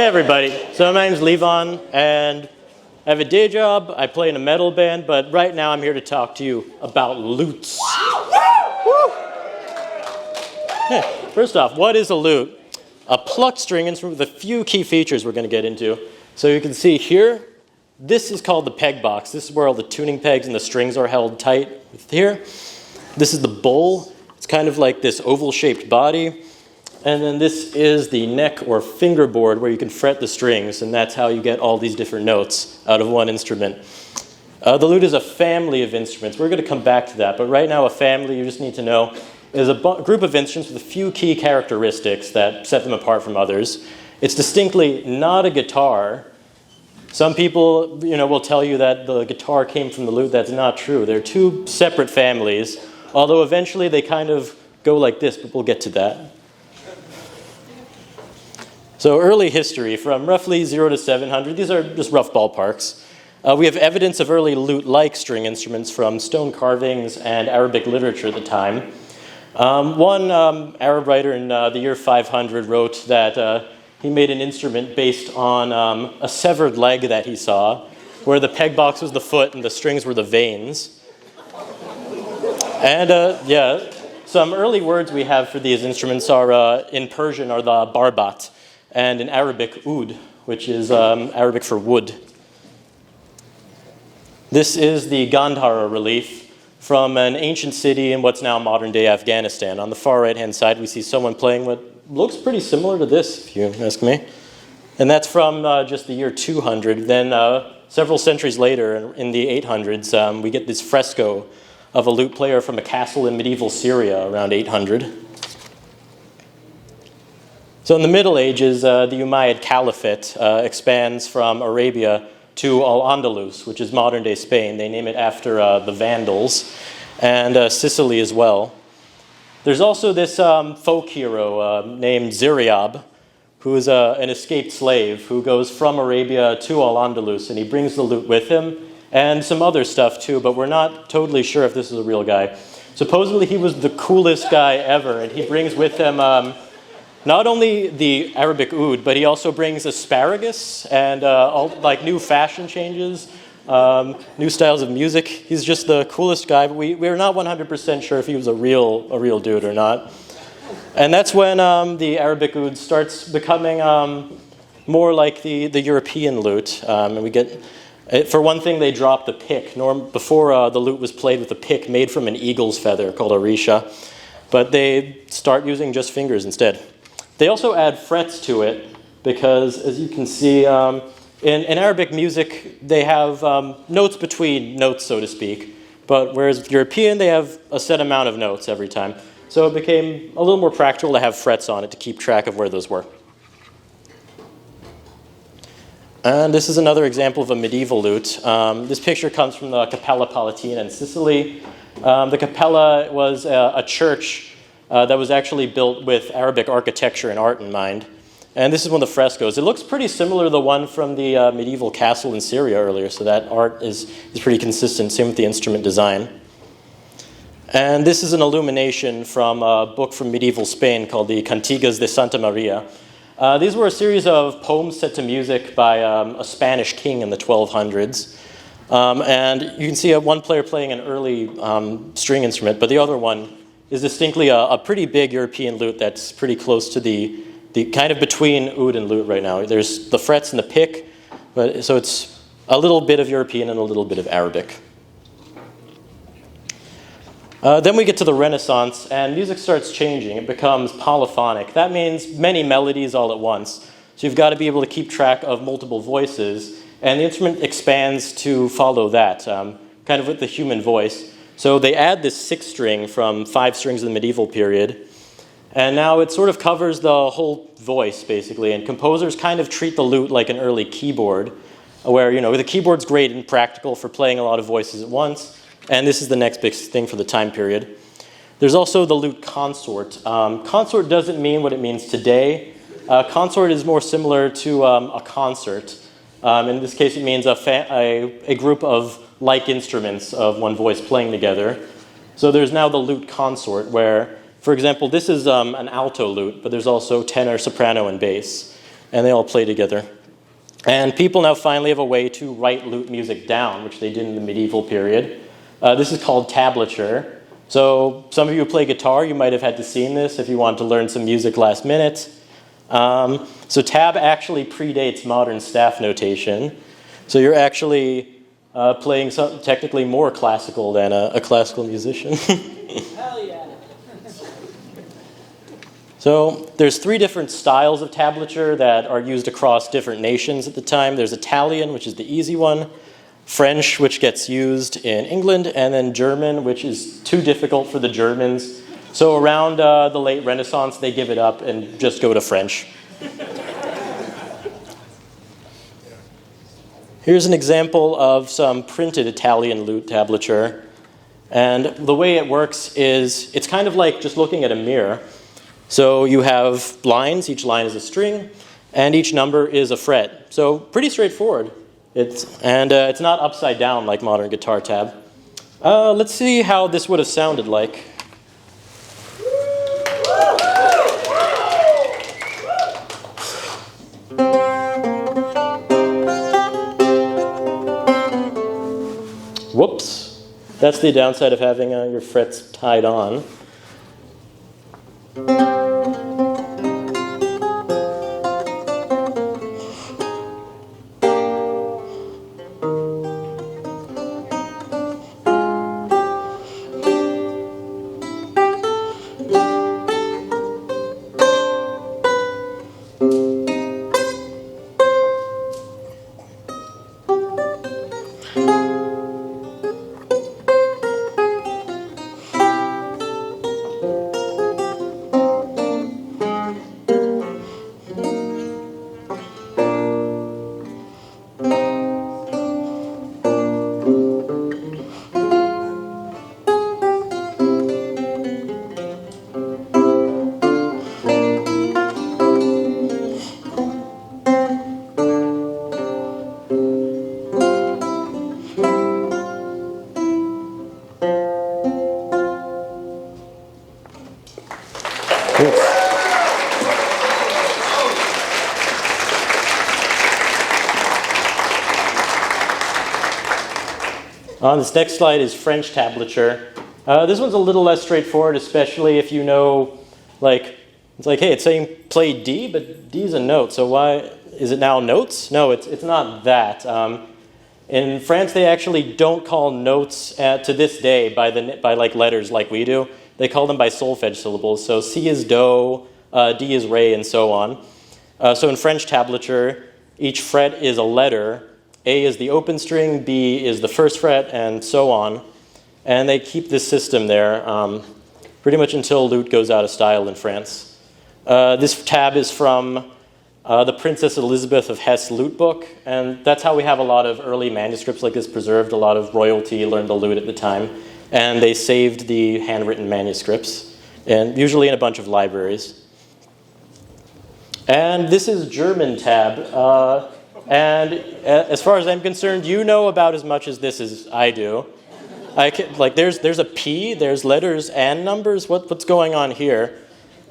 everybody. So my name's Levon, and I have a day job. I play in a metal band, but right now I'm here to talk to you about lutes. First off, what is a lute? A plucked string instrument with a few key features we're going to get into. So you can see here, this is called the peg box. This is where all the tuning pegs and the strings are held tight here. This is the bowl. It's kind of like this oval-shaped body. And then this is the neck or fingerboard where you can fret the strings, and that's how you get all these different notes out of one instrument. The lute is a family of instruments. We're going to come back to that, but right now a family, you just need to know, is a group of instruments with a few key characteristics that set them apart from others. It's distinctly not a guitar. Some people, will tell you that the guitar came from the lute. That's not true. They're two separate families, although eventually they kind of go like this, but we'll get to that. So early history, from roughly 0 to 700, these are just rough ballparks. We have evidence of early lute-like string instruments from stone carvings and Arabic literature at the time. One Arab writer in the year 500 wrote that he made an instrument based on a severed leg that he saw, where the peg box was the foot and the strings were the veins. And some early words we have for these instruments are, in Persian, are the barbat, and in Arabic, oud, which is Arabic for wood. This is the Gandhara relief from an ancient city in what's now modern-day Afghanistan. On the far right-hand side, we see someone playing what looks pretty similar to this, if you ask me. And that's from just the year 200. Then several centuries later, in the 800s, we get this fresco of a lute player from a castle in medieval Syria around 800. So in the Middle Ages, the Umayyad Caliphate expands from Arabia to Al-Andalus, which is modern-day Spain. They name it after the Vandals, and Sicily as well. There's also this folk hero named Ziryab, who is an escaped slave who goes from Arabia to Al-Andalus, and he brings the lute with him, and some other stuff too, but we're not totally sure if this is a real guy. Supposedly he was the coolest guy ever, and he brings with him not only the Arabic oud, but he also brings asparagus and new fashion changes, new styles of music. He's just the coolest guy, but we're not 100% sure if he was a real dude or not. And that's when the Arabic oud starts becoming more like the European lute. And we get, for one thing, they dropped the pick. Before the lute was played with a pick made from an eagle's feather called a risha, but they start using just fingers instead. They also add frets to it because, as you can see, in Arabic music, they have notes between notes, so to speak. But whereas with European, they have a set amount of notes every time. So it became a little more practical to have frets on it to keep track of where those were. And this is another example of a medieval lute. This picture comes from the Cappella Palatina in Sicily. The Cappella was a church that was actually built with Arabic architecture and art in mind. And this is one of the frescoes. It looks pretty similar to the one from the medieval castle in Syria earlier, so that art is pretty consistent, same with the instrument design. And this is an illumination from a book from medieval Spain called the Cantigas de Santa Maria. These were a series of poems set to music by a Spanish king in the 1200s. And you can see one player playing an early string instrument, but the other one is distinctly a pretty big European lute that's pretty close to the kind of between oud and lute right now. There's the frets and the pick, so it's a little bit of European and a little bit of Arabic. Then we get to the Renaissance, and music starts changing. It becomes polyphonic. That means many melodies all at once. So you've got to be able to keep track of multiple voices, and the instrument expands to follow that, kind of with the human voice. So they add this 6th string from 5 strings in the medieval period, and now it sort of covers the whole voice, basically, and composers kind of treat the lute like an early keyboard, where, the keyboard's great and practical for playing a lot of voices at once, and this is the next big thing for the time period. There's also the lute consort. Consort doesn't mean what it means today. Consort is more similar to a concert. In this case, it means a group of like instruments of one voice playing together. So there's now the lute consort, where, for example, this is an alto lute, but there's also tenor, soprano, and bass. and they all play together. And people now finally have a way to write lute music down, which they did in the medieval period. This is called tablature. So some of you who play guitar, you might have had to see this if you want to learn some music last minute. So tab actually predates modern staff notation. So you're actually playing something technically more classical than a classical musician. Hell yeah. So there's 3 different styles of tablature that are used across different nations at the time. There's Italian, which is the easy one, French, which gets used in England, and then German, which is too difficult for the Germans. So around the late Renaissance, they give it up and just go to French. Here's an example of some printed Italian lute tablature. And the way it works is, it's kind of like just looking at a mirror. So you have lines, each line is a string, and each number is a fret. So pretty straightforward. It's not upside down like modern guitar tab. Let's see how this would have sounded like. Whoops. That's the downside of having your frets tied on. On this next slide is French tablature. This one's a little less straightforward, especially if you know, it's like, hey, it's saying play D, but D is a note, so why is it now notes? No, it's not that. In France, they actually don't call notes to this day by letters like we do. They call them by solfege syllables. So C is do, D is re, and so on. So in French tablature, each fret is a letter. A is the open string, B is the first fret, and so on. And they keep this system there pretty much until lute goes out of style in France. This tab is from the Princess Elizabeth of Hesse lute book, and that's how we have a lot of early manuscripts like this preserved. A lot of royalty learned the lute at the time, and they saved the handwritten manuscripts, and usually in a bunch of libraries. And this is German tab. And as far as I'm concerned, you know about as much as this as I do. There's a P, there's letters and numbers. What's going on here?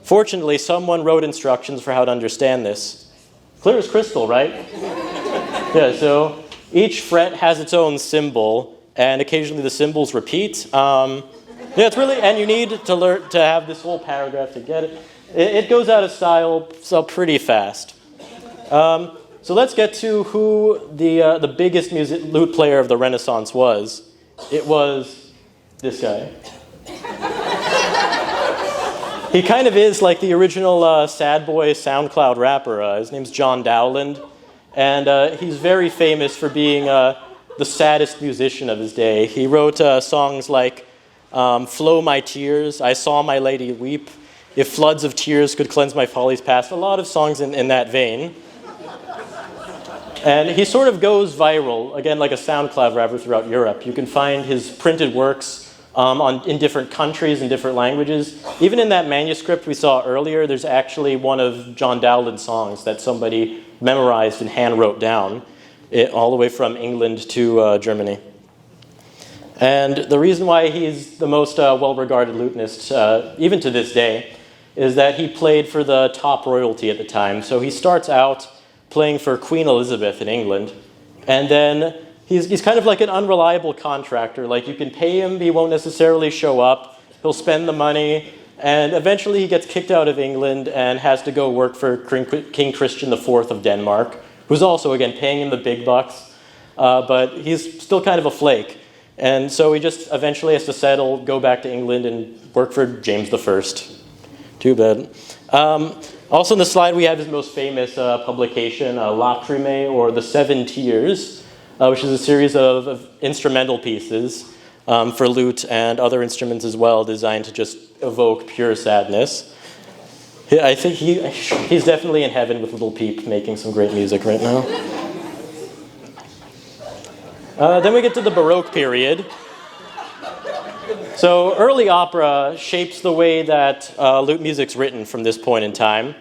Fortunately, someone wrote instructions for how to understand this. Clear as crystal, right? Yeah, so each fret has its own symbol, and occasionally the symbols repeat. Yeah, it's really, and you need to learn to have this whole paragraph to get it. It goes out of style so pretty fast. So let's get to who the biggest lute player of the Renaissance was. It was this guy. He kind of is like the original sad boy SoundCloud rapper. His name's John Dowland, and he's very famous for being the saddest musician of his day. He wrote songs like Flow My Tears, I Saw My Lady Weep, If Floods of Tears Could Cleanse My Follies Past, a lot of songs in that vein. And he sort of goes viral, again, like a SoundCloud rapper throughout Europe. You can find his printed works in different countries and different languages. Even in that manuscript we saw earlier, there's actually one of John Dowland's songs that somebody memorized and hand wrote down, all the way from England to Germany. And the reason why he's the most well-regarded lutenist, even to this day, is that he played for the top royalty at the time. So he starts out playing for Queen Elizabeth in England, and then he's kind of like an unreliable contractor. Like, you can pay him, he won't necessarily show up, he'll spend the money, and eventually he gets kicked out of England and has to go work for King Christian IV of Denmark, who's also, again, paying him the big bucks, but he's still kind of a flake. And so he just eventually has to settle, go back to England, and work for James I. Too bad. Also in the slide we have his most famous publication, Lacrimae, or The Seven Tears, which is a series of instrumental pieces for lute and other instruments as well, designed to just evoke pure sadness. I think he's definitely in heaven with Little Peep, making some great music right now. Then we get to the Baroque period. So early opera shapes the way that lute music's written from this point in time.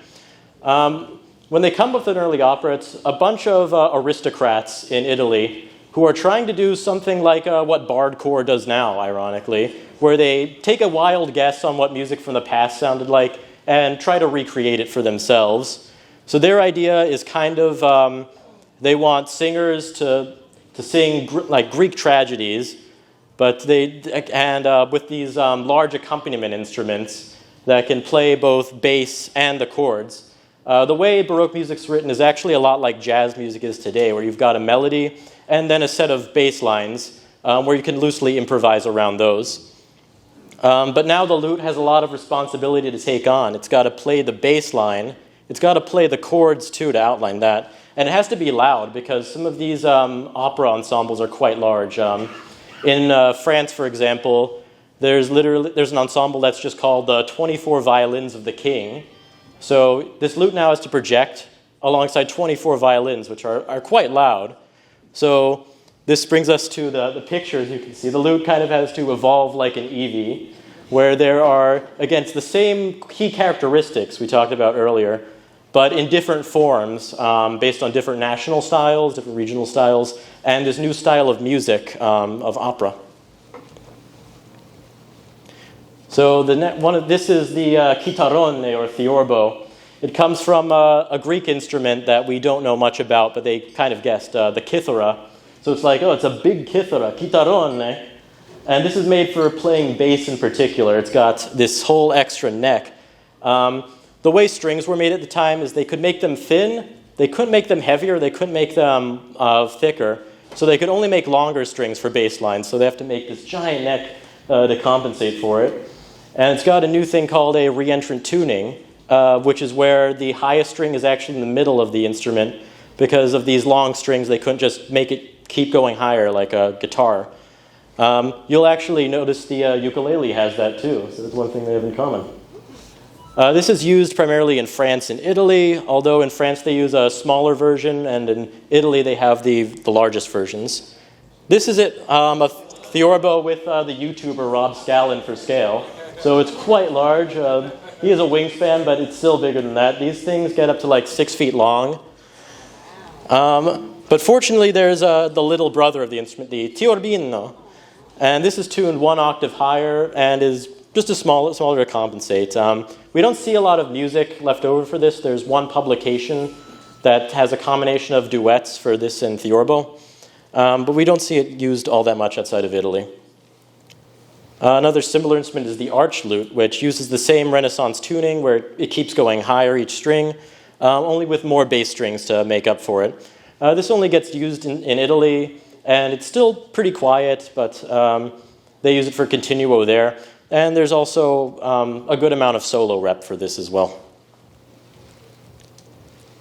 When they come with an early opera, it's a bunch of aristocrats in Italy who are trying to do something like what bardcore does now, ironically, where they take a wild guess on what music from the past sounded like and try to recreate it for themselves. So their idea is kind of, they want singers to sing like Greek tragedies, but with these large accompaniment instruments that can play both bass and the chords. The way Baroque music's written is actually a lot like jazz music is today, where you've got a melody and then a set of bass lines where you can loosely improvise around those. But now the lute has a lot of responsibility to take on. It's got to play the bass line. It's got to play the chords, too, to outline that. And it has to be loud, because some of these opera ensembles are quite large. In France, for example, there's an ensemble that's just called the 24 Violins of the King. So this lute now has to project alongside 24 violins, which are quite loud. So this brings us to the pictures you can see. The lute kind of has to evolve like an Eevee, where there are, again, it's the same key characteristics we talked about earlier, but in different forms, based on different national styles, different regional styles, and this new style of music, of opera. So this is the chitarrone, or theorbo. It comes from a Greek instrument that we don't know much about, but they kind of guessed, the kithara. So it's like, it's a big kithara, chitarrone. And this is made for playing bass in particular. It's got this whole extra neck. The way strings were made at the time is they could make them thin, they couldn't make them heavier, they couldn't make them thicker. So they could only make longer strings for bass lines, so they have to make this giant neck to compensate for it. And it's got a new thing called a reentrant tuning, which is where the highest string is actually in the middle of the instrument. Because of these long strings, they couldn't just make it keep going higher like a guitar. You'll actually notice the ukulele has that too, so that's one thing they have in common. This is used primarily in France and Italy, although in France they use a smaller version, and in Italy they have the largest versions. This is it, a theorbo with the YouTuber Rob Scallon for scale. So it's quite large. He has a wingspan, but it's still bigger than that. These things get up to like 6 feet long. But fortunately there's the little brother of the instrument, the tiorbino. And this is tuned 1 octave higher and is just smaller to compensate. We don't see a lot of music left over for this. There's one publication that has a combination of duets for this and theorbo, but we don't see it used all that much outside of Italy. Another similar instrument is the arch lute, which uses the same Renaissance tuning where it keeps going higher each string, only with more bass strings to make up for it. This only gets used in Italy, and it's still pretty quiet, but they use it for continuo there. And there's also a good amount of solo rep for this as well.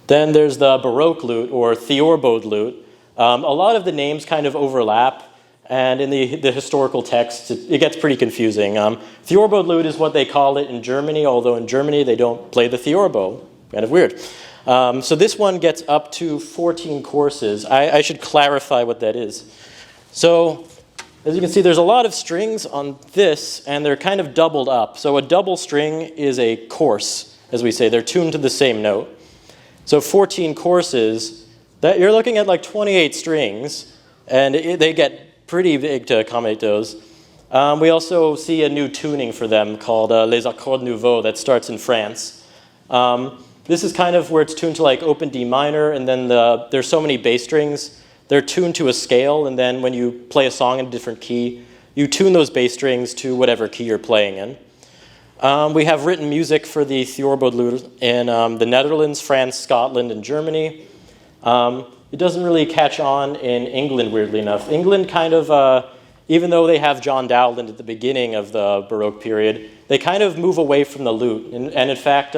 Then there's the Baroque lute, or theorboed lute. A lot of the names kind of overlap, and in the historical texts, it gets pretty confusing. Theorboed lute is what they call it in Germany, although in Germany they don't play the theorbo. Kind of weird. So this one gets up to 14 courses. I should clarify what that is. So, as you can see, there's a lot of strings on this, and they're kind of doubled up. So a double string is a course, as we say. They're tuned to the same note. So 14 courses, you're looking at like 28 strings, and they get pretty big to accommodate those. We also see a new tuning for them called Les Accords Nouveaux that starts in France. This is kind of where it's tuned to like open D minor, and then there's so many bass strings. They're tuned to a scale, and then when you play a song in a different key, you tune those bass strings to whatever key you're playing in. We have written music for the theorbo lute in the Netherlands, France, Scotland, and Germany. It doesn't really catch on in England, weirdly enough. England kind of, even though they have John Dowland at the beginning of the Baroque period, they kind of move away from the lute. And in fact,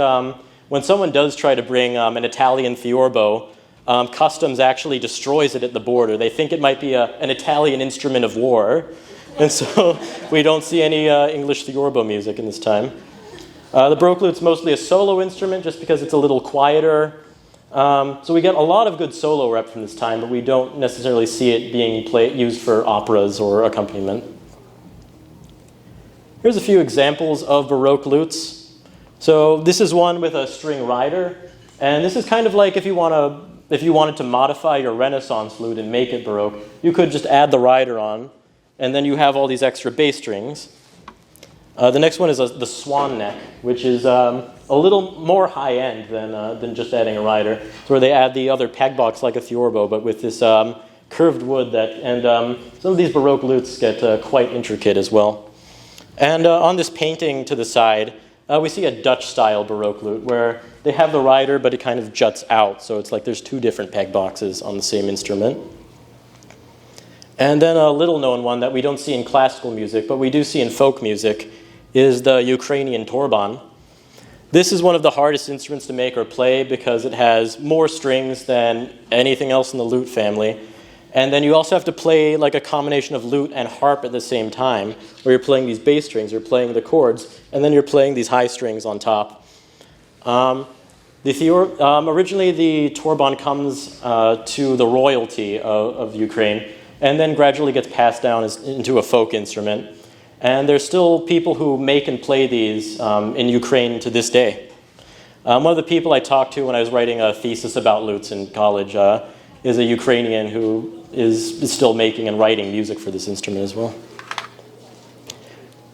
when someone does try to bring an Italian theorbo, customs actually destroys it at the border. They think it might be an Italian instrument of war. And so we don't see any English theorbo music in this time. The Baroque lute's mostly a solo instrument just because it's a little quieter. So we get a lot of good solo rep from this time, but we don't necessarily see it being used for operas or accompaniment. Here's a few examples of Baroque lutes. So this is one with a string rider, and this is kind of like if you wanted to modify your Renaissance lute and make it Baroque, you could just add the rider on, and then you have all these extra bass strings. The next one is the swan neck, which is a little more high-end than just adding a rider. It's where they add the other peg box like a theorbo, but with this curved wood. Some of these Baroque lutes get quite intricate as well. And on this painting to the side, we see a Dutch-style Baroque lute where they have the rider, but it kind of juts out. So it's like there's two different peg boxes on the same instrument. And then a little-known one that we don't see in classical music, but we do see in folk music, is the Ukrainian torban. This is one of the hardest instruments to make or play because it has more strings than anything else in the lute family. And then you also have to play like a combination of lute and harp at the same time, where you're playing these bass strings, you're playing the chords, and then you're playing these high strings on top. Originally, the torban comes to the royalty of Ukraine, and then gradually gets passed down into a folk instrument. And there's still people who make and play these in Ukraine to this day. One of the people I talked to when I was writing a thesis about lutes in college is a Ukrainian who is still making and writing music for this instrument as well.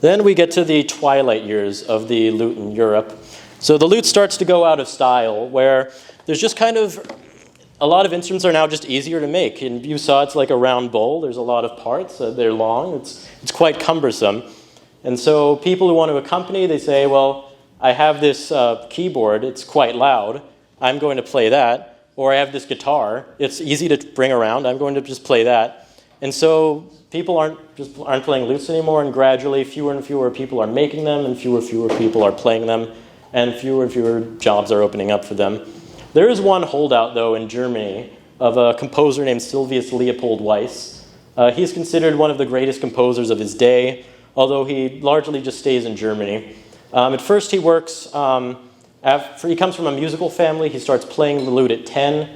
Then we get to the twilight years of the lute in Europe. So the lute starts to go out of style, where there's just kind of a lot of instruments are now just easier to make. And you saw it's like a round bowl. There's a lot of parts. They're long. It's quite cumbersome. And so people who want to accompany, they say, well, I have this keyboard. It's quite loud. I'm going to play that. Or I have this guitar. It's easy to bring around. I'm going to just play that. And so people aren't playing lutes anymore, and gradually fewer and fewer people are making them, and fewer people are playing them, and fewer jobs are opening up for them. There is one holdout, though, in Germany of a composer named Sylvius Leopold Weiss. He's considered one of the greatest composers of his day, although he largely just stays in Germany. At first he works, he comes from a musical family. He starts playing the lute at 10,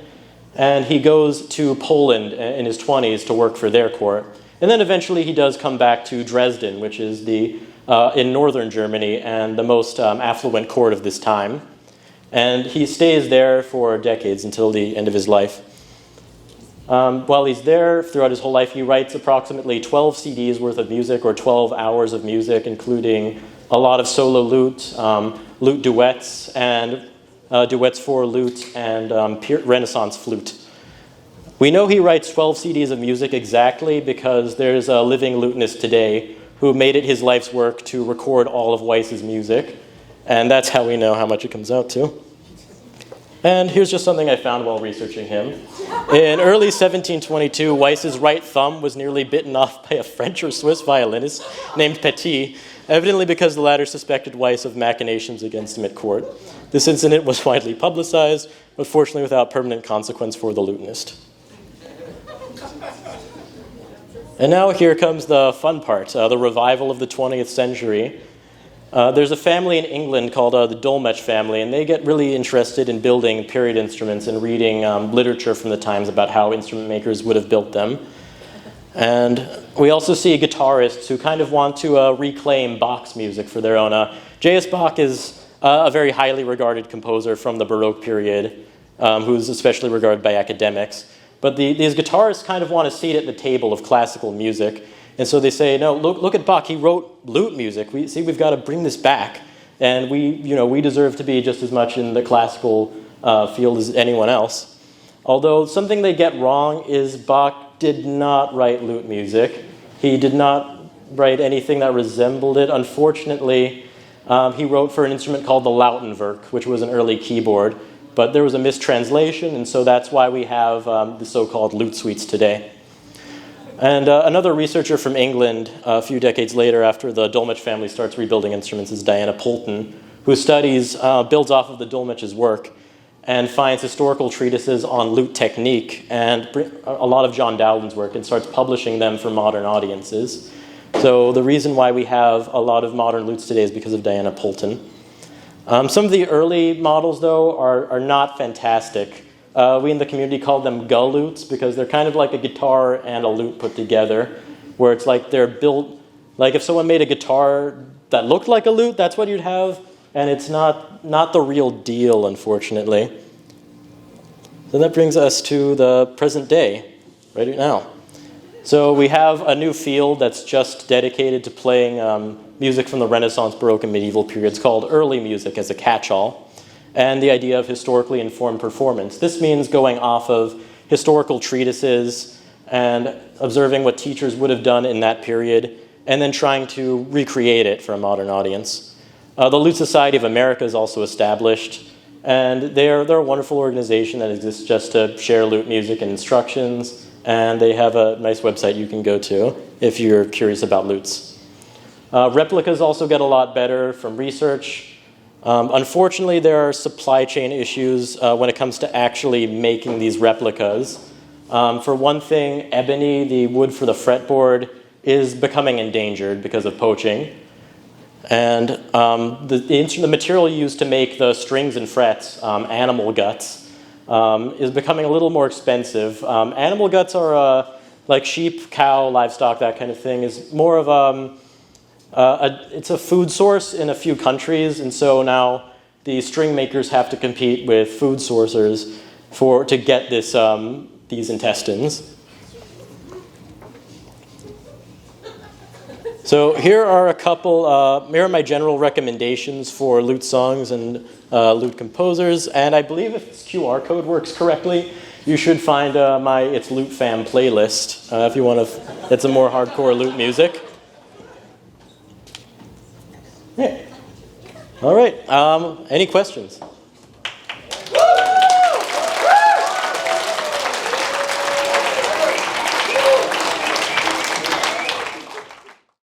and he goes to Poland in his 20s to work for their court. And then eventually he does come back to Dresden, which is in northern Germany and the most affluent court of this time. And he stays there for decades until the end of his life. While he's there, throughout his whole life, he writes approximately 12 CDs worth of music, or 12 hours of music, including a lot of solo lute, lute duets, and duets for lute, and Renaissance flute. We know he writes 12 CDs of music exactly because there's a living lutenist today who made it his life's work to record all of Weiss's music, and that's how we know how much it comes out to. And here's just something I found while researching him. In early 1722, Weiss's right thumb was nearly bitten off by a French or Swiss violinist named Petit, evidently because the latter suspected Weiss of machinations against him at court. This incident was widely publicized, but fortunately without permanent consequence for the lutenist. And now here comes the fun part, the revival of the 20th century. There's a family in England called the Dolmetsch family, and they get really interested in building period instruments and reading literature from the times about how instrument makers would have built them. And we also see guitarists who kind of want to reclaim Bach's music for their own. J.S. Bach is a very highly regarded composer from the Baroque period, who's especially regarded by academics. But these guitarists kind of want a seat at the table of classical music. And so they say, no, look at Bach. He wrote lute music. We've got to bring this back. And we deserve to be just as much in the classical field as anyone else. Although something they get wrong is Bach did not write lute music. He did not write anything that resembled it. Unfortunately, he wrote for an instrument called the Lautenwerk, which was an early keyboard. But there was a mistranslation, and so that's why we have the so-called lute suites today. And another researcher from England, a few decades later after the Dolmetsch family starts rebuilding instruments, is Diana Poulton, who builds off of the Dolmetsch's work and finds historical treatises on lute technique and a lot of John Dowden's work and starts publishing them for modern audiences. So the reason why we have a lot of modern lutes today is because of Diana Poulton. Some of the early models, though, are not fantastic. We in the community call them gullutes because they're kind of like a guitar and a lute put together, where it's like they're built, like if someone made a guitar that looked like a lute, that's what you'd have, and it's not the real deal, unfortunately. So that brings us to the present day, right now. So we have a new field that's just dedicated to playing music from the Renaissance, Baroque, and medieval periods called early music as a catch-all, and the idea of historically informed performance. This means going off of historical treatises and observing what teachers would have done in that period, and then trying to recreate it for a modern audience. The Lute Society of America is also established, and they're a wonderful organization that exists just to share lute music and instructions, and they have a nice website you can go to if you're curious about lutes. Replicas also get a lot better from research. Unfortunately, there are supply chain issues when it comes to actually making these replicas. For one thing, ebony, the wood for the fretboard, is becoming endangered because of poaching. And the material used to make the strings and frets, animal guts, is becoming a little more expensive. Animal guts are like sheep, cow, livestock, that kind of thing, is more of it's a food source in a few countries, and so now the string makers have to compete with food sourcers to get these intestines. So here are here are my general recommendations for lute songs and lute composers, and I believe if this QR code works correctly, you should find my It's Lute Fam playlist if you want to get some more hardcore lute music. Yeah. All right. Any questions?